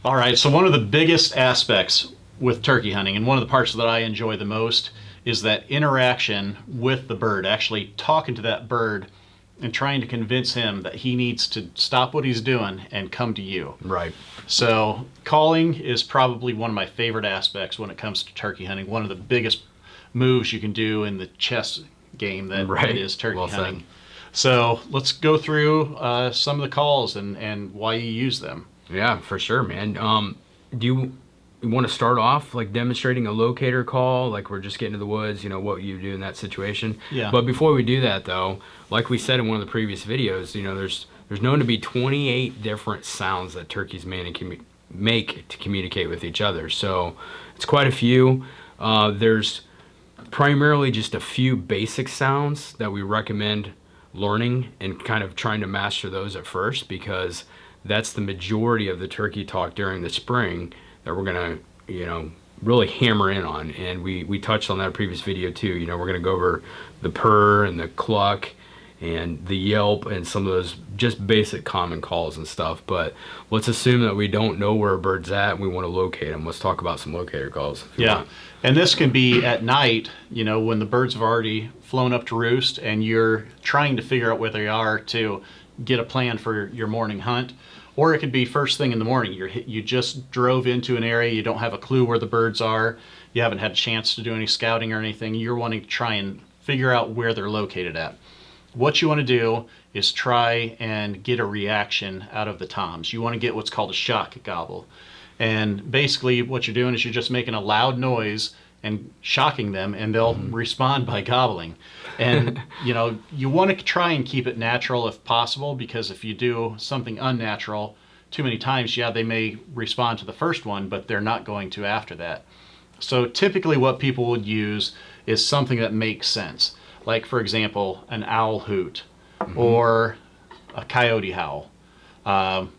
All right, so one of the biggest aspects with turkey hunting, and one of the parts that I enjoy the most, is that interaction with the bird, actually talking to that bird and trying to convince him that he needs to stop what he's doing and come to you. Right. So calling is probably one of my favorite aspects when it comes to turkey hunting. One of the biggest moves you can do in the chess game that Right. is turkey Well said. hunting. So let's go through some of the calls and why you use them. Yeah, for sure, man. Do you want to start off like demonstrating a locator call, like we're just getting to the woods, what you do in that situation? Yeah. But before we do that, though, like we said in one of the previous videos, there's known to be 28 different sounds that turkeys make to communicate with each other. So it's quite a few. There's primarily just a few basic sounds that we recommend learning and kind of trying to master those at first, because that's the majority of the turkey talk during the spring that we're going to, really hammer in on. And we touched on that previous video too. We're going to go over the purr and the cluck and the yelp and some of those just basic common calls and stuff. But let's assume that we don't know where a bird's at and we want to locate them. Let's talk about some locator calls. Yeah. And this can be at night, when the birds have already flown up to roost and you're trying to figure out where they are to get a plan for your morning hunt. Or it could be first thing in the morning. You just drove into an area, you don't have a clue where the birds are, you haven't had a chance to do any scouting or anything, you're wanting to try and figure out where they're located at. What you want to do is try and get a reaction out of the toms. You want to get what's called a shock gobble. And basically what you're doing is you're just making a loud noise and shocking them, and they'll respond by gobbling. And you want to try and keep it natural if possible, because if you do something unnatural too many times, they may respond to the first one, but they're not going to after that. So typically what people would use is something that makes sense. Like, for example, an owl hoot or a coyote howl.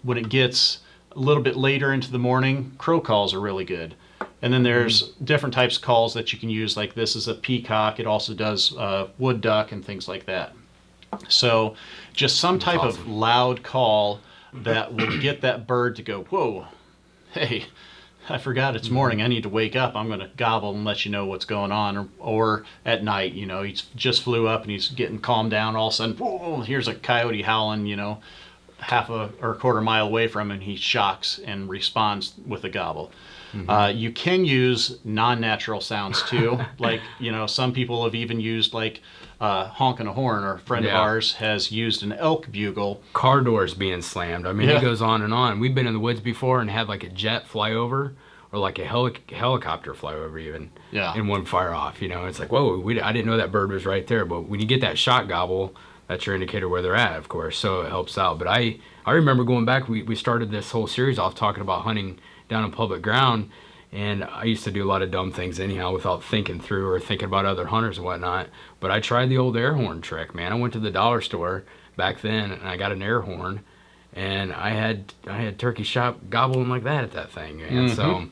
When it gets a little bit later into the morning, crow calls are really good. And then there's different types of calls that you can use, like this is a peacock. It also does wood duck and things like that. So just some type of loud call that will get that bird to go, whoa, hey, I forgot it's morning. I need to wake up. I'm going to gobble and let you know what's going on. Or at night, he's just flew up and he's getting calmed down. All of a sudden, whoa, here's a coyote howling, half or a quarter mile away from him, and he shocks and responds with a gobble. You can use non-natural sounds too. Like, some people have even used like honking a horn, or a friend of ours has used an elk bugle. Car doors being slammed. I mean, it goes on and on. We've been in the woods before and had like a jet fly over, or like a helicopter fly over even, and one fire off. It's like, whoa, I didn't know that bird was right there. But when you get that shot gobble, that's your indicator where they're at, of course, so it helps out. But I remember going back, we started this whole series off talking about hunting down on public ground, and I used to do a lot of dumb things anyhow without thinking through or thinking about other hunters and whatnot. But I tried the old air horn trick, man. I went to the dollar store back then and I got an air horn, and I had turkey shot gobbling like that at that thing, man. So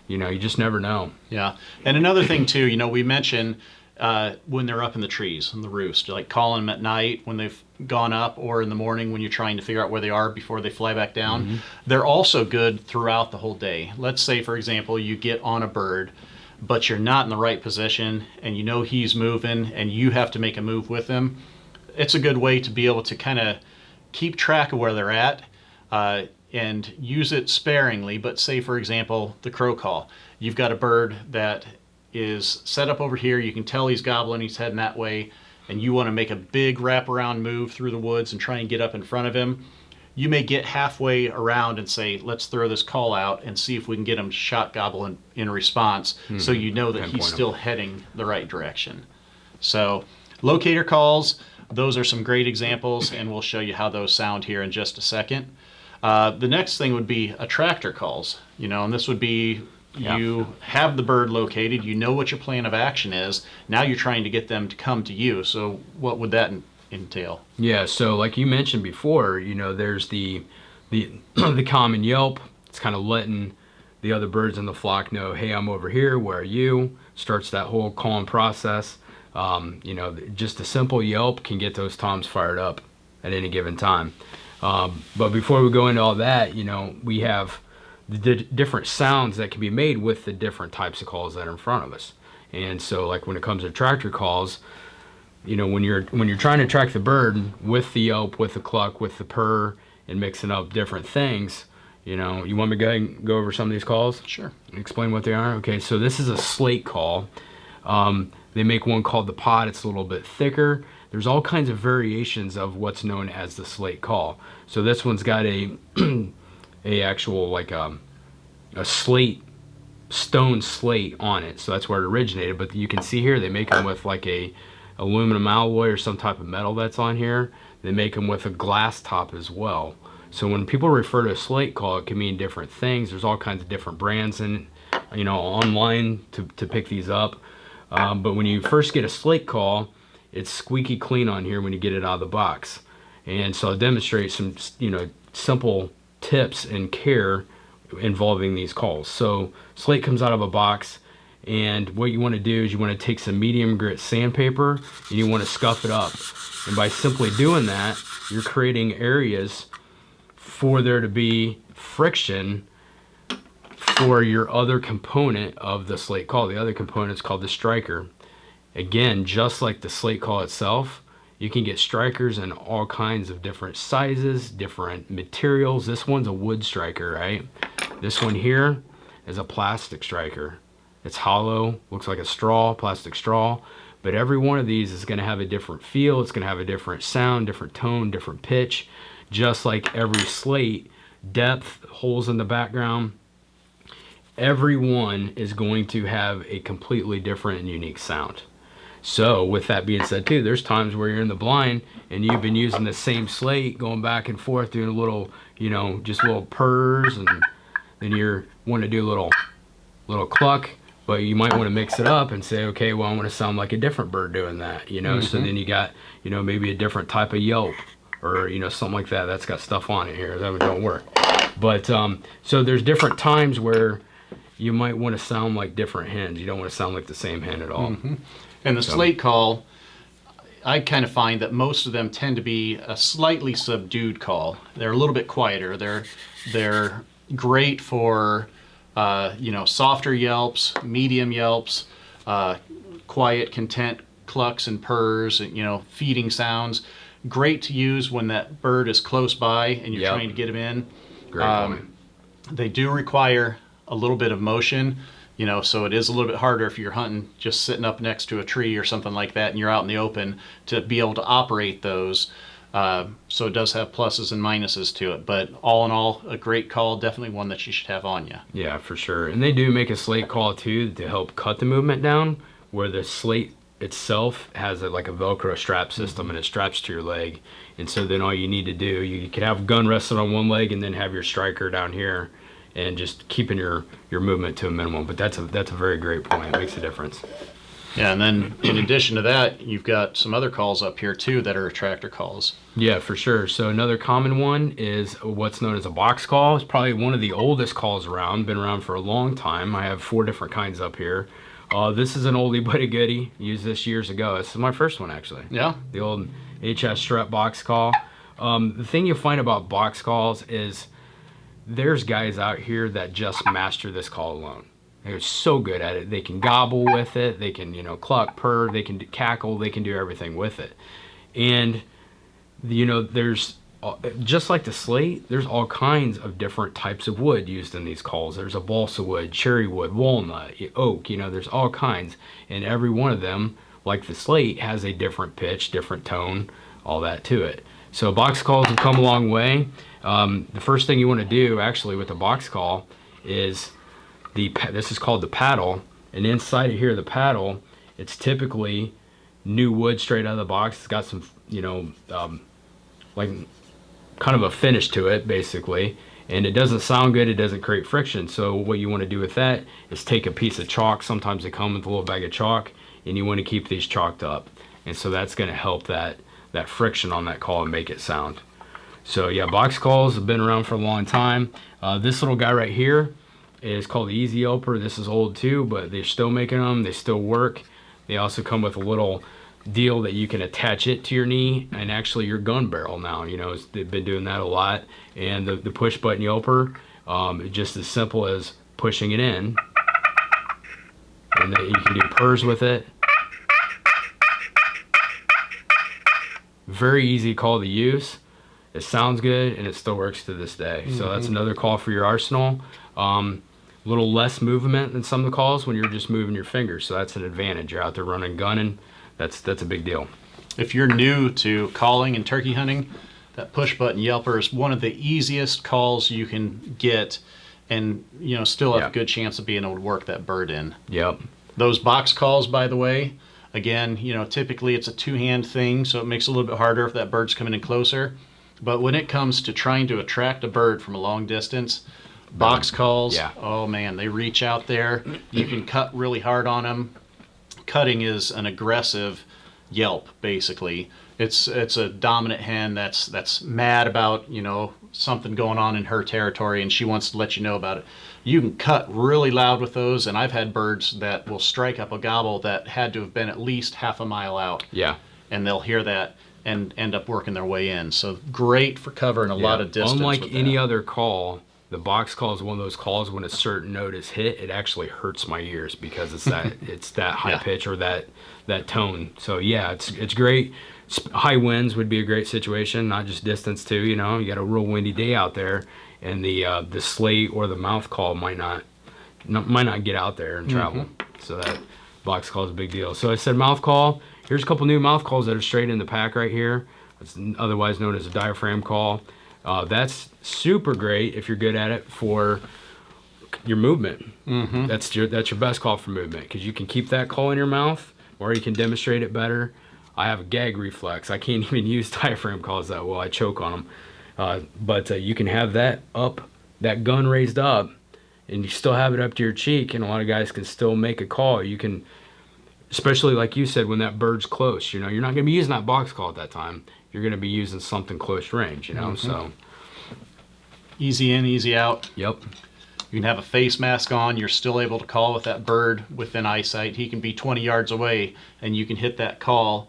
you just never know. Yeah. And another thing too, we mentioned when they're up in the trees in the roost, like calling them at night when they've gone up, or in the morning when you're trying to figure out where they are before they fly back down. They're also good throughout the whole day. Let's say, for example, you get on a bird, but you're not in the right position and he's moving and you have to make a move with him. It's a good way to be able to kind of keep track of where they're at and use it sparingly. But say, for example, the crow call. You've got a bird that is set up over here. You can tell he's gobbling, he's heading that way, and you want to make a big wraparound move through the woods and try and get up in front of him. You may get halfway around and say, let's throw this call out and see if we can get him to shot gobble in response, so you know that he's still heading the right direction. So locator calls, those are some great examples, and we'll show you how those sound here in just a second. The next thing would be attractor calls, and this would be you have the bird located, you know what your plan of action is, now you're trying to get them to come to you. So what would that entail? Yeah, so like you mentioned before, there's the the common yelp. It's kind of letting the other birds in the flock know, hey, I'm over here, where are you? Starts that whole calling process. Just a simple yelp can get those toms fired up at any given time. But before we go into all that, we have the different sounds that can be made with the different types of calls that are in front of us. And so, like when it comes to tractor calls, when you're trying to track the bird with the yelp, with the cluck, with the purr, and mixing up different things, you want me to go ahead and go over some of these calls? Sure. Explain what they are? Okay, so this is a slate call. They make one called the pot. It's a little bit thicker. There's all kinds of variations of what's known as the slate call. So this one's got a actual like a slate, stone slate on it. So that's where it originated. But you can see here they make them with like a aluminum alloy or some type of metal that's on here. They make them with a glass top as well. So when people refer to a slate call, it can mean different things. There's all kinds of different brands and online to pick these up. But when you first get a slate call, it's squeaky clean on here when you get it out of the box. And so I'll demonstrate some simple tips and care involving these calls. So slate comes out of a box, and what you want to do is you want to take some medium grit sandpaper and you want to scuff it up. And by simply doing that, you're creating areas for there to be friction for your other component of the slate call. The other component is called the striker. Again, just like the slate call itself, you can get strikers in all kinds of different sizes, different materials. This one's a wood striker, right? This one here is a plastic striker. It's hollow, looks like a straw, plastic straw. But every one of these is going to have a different feel. It's going to have a different sound, different tone, different pitch. Just like every slate, depth, holes in the background, every one is going to have a completely different and unique sound. So with that being said too, there's times where you're in the blind and you've been using the same slate, going back and forth, doing a little, just little purrs, and then you want to do a little cluck, but you might want to mix it up and say, okay, well, I want to sound like a different bird doing that, So then you got, maybe a different type of yelp, or something like that. That's got stuff on it here that don't work. But so there's different times where you might want to sound like different hens. You don't want to sound like the same hen at all. And the slate call, I kind of find that most of them tend to be a slightly subdued call. They're a little bit quieter. They're great for softer yelps, medium yelps, quiet, content clucks and purrs, and feeding sounds. Great to use when that bird is close by and you're trying to get him in. Great point. They do require a little bit of motion, so it is a little bit harder if you're hunting just sitting up next to a tree or something like that and you're out in the open to be able to operate those. So it does have pluses and minuses to it, but all in all, a great call, definitely one that you should have on you. Yeah, for sure. And they do make a slate call too to help cut the movement down, where the slate itself has like a Velcro strap system, and it straps to your leg. And so then all you need to do, you can have a gun rested on one leg and then have your striker down here and just keeping your movement to a minimum. But that's a very great point. It makes a difference. Yeah, and then in addition to that, you've got some other calls up here too that are tractor calls. Yeah, for sure. So another common one is what's known as a box call. It's probably one of the oldest calls around, been around for a long time. I have 4 different kinds up here. This is an oldie but a goodie. Used this years ago. This is my first one, actually. Yeah. The old HS Strut box call. The thing you find about box calls is there's guys out here that just master this call alone. They're so good at it. They can gobble with it. They can, cluck, purr. They can cackle. They can do everything with it. And, there's, just like the slate, there's all kinds of different types of wood used in these calls. There's a balsa wood, cherry wood, walnut, oak, there's all kinds. And every one of them, like the slate, has a different pitch, different tone, all that to it. So box calls have come a long way. The first thing you want to do, actually, with a box call is this is called the paddle. And inside of here, the paddle, it's typically new wood straight out of the box. It's got some, like kind of a finish to it, basically, and it doesn't sound good. It doesn't create friction. So what you want to do with that is take a piece of chalk. Sometimes they come with a little bag of chalk, and you want to keep these chalked up, and so that's going to help that friction on that call and make it sound. So yeah, box calls have been around for a long time. This little guy right here is called the Easy Yelper. This is old too, but they're still making them. They still work. They also come with a little deal that you can attach it to your knee and actually your gun barrel now. They've been doing that a lot. And the push button yelper, Just as simple as pushing it in, and then you can do purrs with it. Very easy call to use. It sounds good, and it still works to this day. So that's another call for your arsenal. A little less movement than some of the calls when you're just moving your fingers. So that's an advantage. You're out there running, gunning. That's a big deal. If you're new to calling and turkey hunting, that push button yelper is one of the easiest calls you can get, and still have a good chance of being able to work that bird in. Yep. Those box calls, by the way, again, typically it's a two-hand thing, so it makes it a little bit harder if that bird's coming in closer. But when it comes to trying to attract a bird from a long distance, box calls, oh man, they reach out there. You can cut really hard on them. Cutting is an aggressive yelp, basically. It's a dominant hen that's mad about something going on in her territory, and she wants to let you know about it. You can cut really loud with those, and I've had birds that will strike up a gobble that had to have been at least half a mile out. Yeah. And they'll hear that and end up working their way in. So great for covering a lot of distance. Unlike any other call, the box call is one of those calls when a certain note is hit, it actually hurts my ears because it's that high pitch or that tone. So yeah, it's great. High winds would be a great situation, not just distance too. You got a real windy day out there, and the slate or the mouth call might not get out there and travel. So that box call is a big deal. So I said mouth call. Here's a couple new mouth calls that are straight in the pack right here. It's otherwise known as a diaphragm call. That's super great if you're good at it for your movement. That's your best call for movement, because you can keep that call in your mouth, or you can demonstrate it better. I have a gag reflex. I can't even use diaphragm calls that well. I choke on them. But you can have that gun raised up, and you still have it up to your cheek, and a lot of guys can still make a call. You can, especially like you said, when that bird's close. You're not going to be using that box call at that time. You're going to be using something close range. So easy in, easy out. Yep. You can have a face mask on. You're still able to call with that bird within eyesight. He can be 20 yards away, and you can hit that call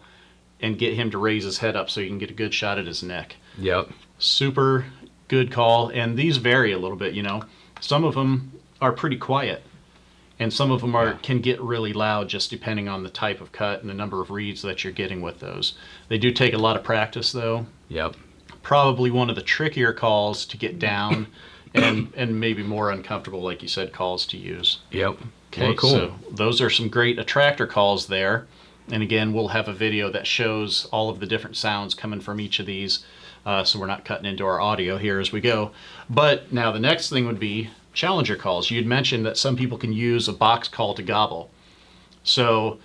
and get him to raise his head up so you can get a good shot at his neck. Yep. Super good call. And these vary a little bit. Some of them are pretty quiet, and some of them can get really loud, just depending on the type of cut and the number of reeds that you're getting with those. They do take a lot of practice, though. Yep. Probably one of the trickier calls to get down, and maybe more uncomfortable, like you said, calls to use. Yep. Okay, well, cool. So those are some great attractor calls there. And again, we'll have a video that shows all of the different sounds coming from each of these, so we're not cutting into our audio here as we go. But now the next thing would be challenger calls. You'd mentioned that some people can use a box call to gobble. So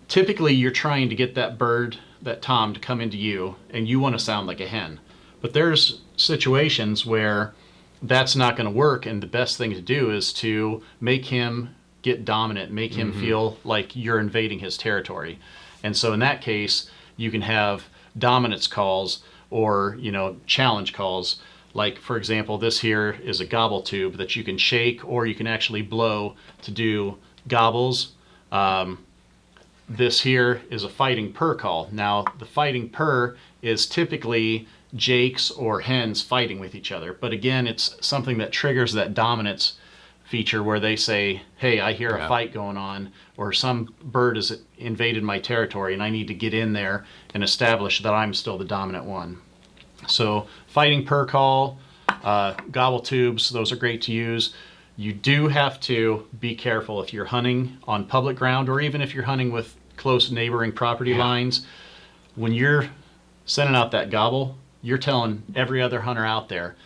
typically you're trying to get that bird, that tom, to come into you, and you want to sound like a hen. But there's situations where that's not going to work, and the best thing to do is to make him get dominant, make him feel like you're invading his territory. And so in that case, you can have dominance calls or challenge calls. Like, for example, this here is a gobble tube that you can shake, or you can actually blow to do gobbles. This here is a fighting purr call. Now, the fighting purr is typically jakes or hens fighting with each other. But again, it's something that triggers that dominance feature where they say, hey, I hear a fight going on, or some bird has invaded my territory, and I need to get in there and establish that I'm still the dominant one. So fighting purr call, gobble tubes, those are great to use. You do have to be careful if you're hunting on public ground, or even if you're hunting with close neighboring property lines. When you're sending out that gobble, you're telling every other hunter out there,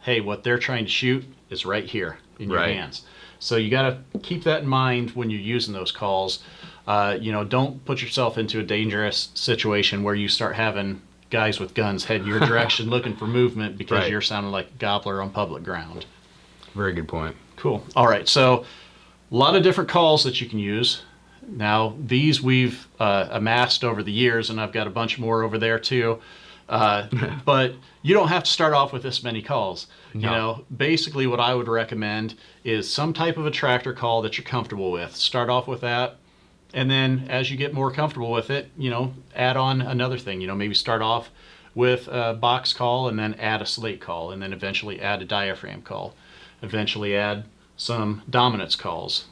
hey, what they're trying to shoot is right here in your hands. So you got to keep that in mind when you're using those calls. Don't put yourself into a dangerous situation where you start having guys with guns head your direction looking for movement because you're sounding like a gobbler on public ground. Very good point. Cool. All right, so a lot of different calls that you can use. Now, these we've amassed over the years, and I've got a bunch more over there too. But you don't have to start off with this many calls. No. Basically what I would recommend is some type of attractor call that you're comfortable with. Start off with that, and then as you get more comfortable with it, add on another thing. Maybe start off with a box call, and then add a slate call, and then eventually add a diaphragm call. eventually add some dominance calls.